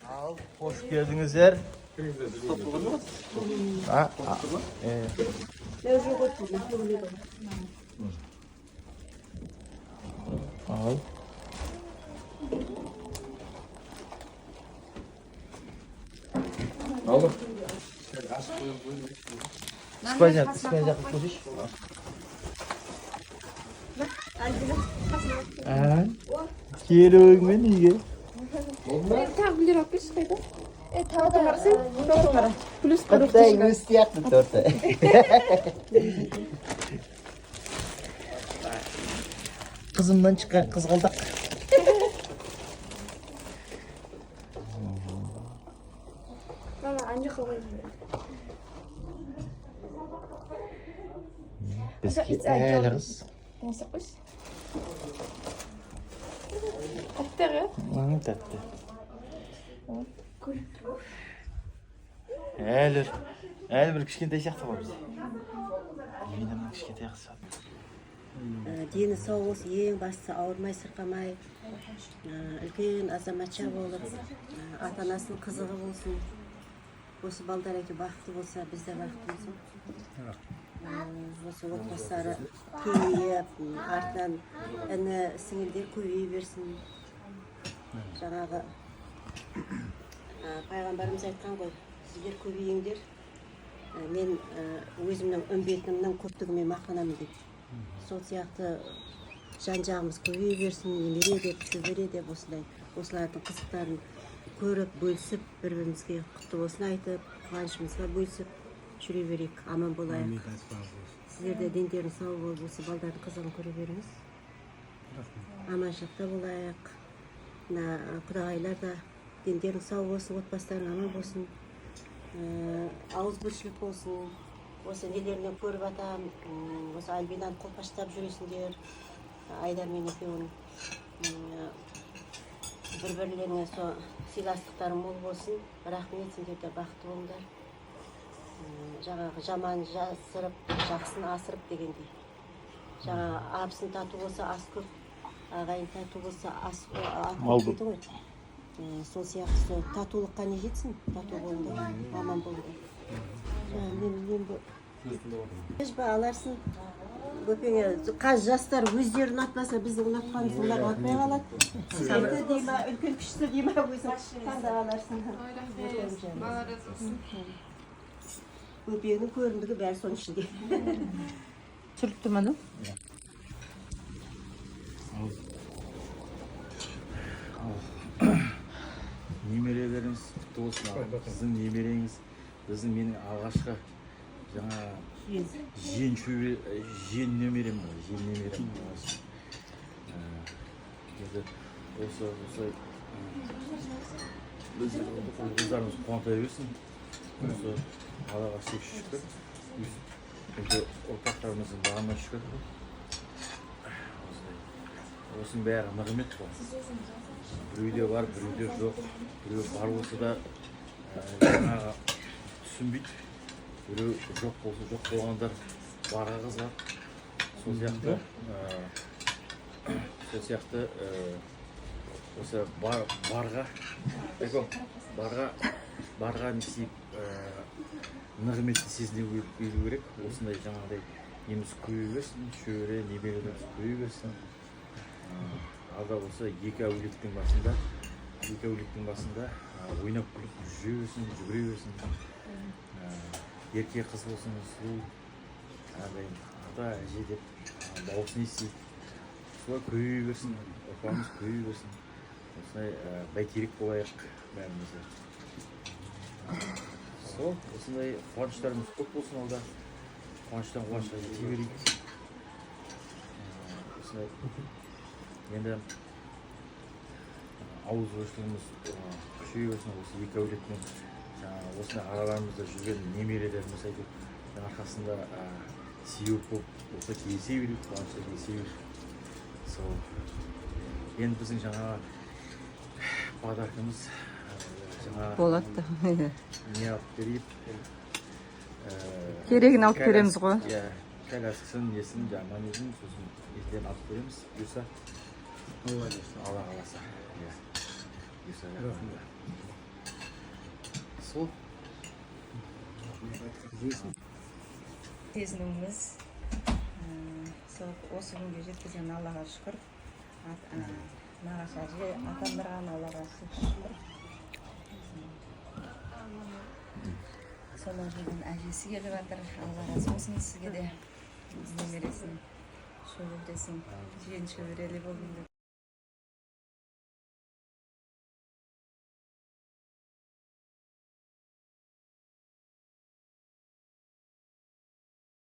Al, hoş geldinizler. Ha, al. Aldım. İspanya konuş. Geliyorum ben iyi. Tamam, bir lira kız kaydı. Tamam, marasın. Çok para. Plus kırık. Hatta İngiliz yaptı torta. Kızımdan çıkan kız kaldık. Mama anca koyayım. Bisküvi alırız. Nasıl kız? Aktörü. Tatlı. Әлі бір кішкентай сияқты ғой бізде. Еминемнің кішкентай қызы. Дені сау болсын, ең бастысы ауырмай, сырқамай, үлкен азаматша болып, ата-анасының қызығы болсын. Осы балдар әке бақытты болса, біз де бақытты болсын. Осы отбасылары кейіп, артынан іні сіңілдер көбейе берсін. Жаңағы пайғамбарымыз айтқан ғой, сіздер көбейіңдер, мен өзімнің үмбетімнің көптігімен мақтанамын дейді. Сол сияқты жан-жағымыз көбейе берсін, немере деп, шөбере деп осылардың қызықтарын көріп, бөлісіп, бір-бірімізге құтты болсын айтып, қуанышымызға бөлісіп жүре берейік, аман болайық. Сіздер де дендерің сау болып, осы балдардың қызығын көре беріңіз. Аманшылықта болайық. Құдағайлар да дендерің сау болсын, отбасыларың аман болсын, ауыз біршілік болсын. Осы нелерінен көріп атам, осы Альбинаны қолпаштап жүресіңдер, Айдармен екеуін. Бір-бірлеріне сыйластықтарың мол болсын, рахмет, сендер де бақытты болыңдар. Жаңағы жаман жасырып, жақсын асырып дегендей. Жаңағы абысын тату болса ас көп, ағайын тату болса ас көп дейді ғой. Сол сияқты татулыққа не жетсін, тату болыңдар, аман болыңдар. Мен бұл аларсың көпеңе қаз жастар өздері ұнатпаса біздің ұнатқанымыз олар ұнатпай қалады. Кішісі дей ма, үлкен кішісі дей ма, өзің таңдап аларсың. Көпеңнің көрімдігі бәрі соның ішінде. Түсіріп тұрман ол? Немерелеріңіз құтты болсын. Сіздің немереңіз, біздің менің алғашқы жаңа жен немерем бар, жен немерем. Осы біздің қыздарымыз қуанта берсін. Осы Аллаға шүкір. Ұрпақтарымыздың бағына шүкір. Осының бәрі нығмет қой. Біреуде бар, біреуде жоқ. Біреу бар болса да жаңағы түсінбейді. Біреу жоқ болса жоқ болғандар барға қызығады. Сол сияқты осы барға не істейіп нығметті сезіне беру керек. Осындай жаңағыдай неміз көбейе берсін, шөре, немерелеріміз көбейе берсін. Алда болса екі әулеттің басында ойнап күліп жүре берсін, жүгіре берсін. Ерке қыз болсын, сұлу, ата, әже деп дауысын естиді. Солай көбейе берсін, ұрпағымыз көбейе берсін. Осындай бәйтерек болайық бәрімізде. Осындай қуаныштарымыз көп болсын алда. Қуаныштан қуанышқа жете берейік. Енді ауыз ойшылығымыз күшейе берсін, осы екі әулетпен осындай араларымызда жүрген немерелеріміз айтып арқасында сүйіп болып болса кездесе берейік, қуанышта кездесе берейік. Енді біздің жаңағы подаркамыз Болады. не алып берейік. Керегін алып береміз ғой. Коляскасын, несін, манежін, сосын ертең алып береміз. Бұйырса алла қаласа. Сол. сезінуіміз сол осы күнге жеткізген Аллаға шүкір. Нағашы әже атандырған Аллаға шүкір. Сола жылдың әжесі келіп жатыр. Алла разы болсын сізге де. Немересін шөбересін жиен шөберелі болдың деп.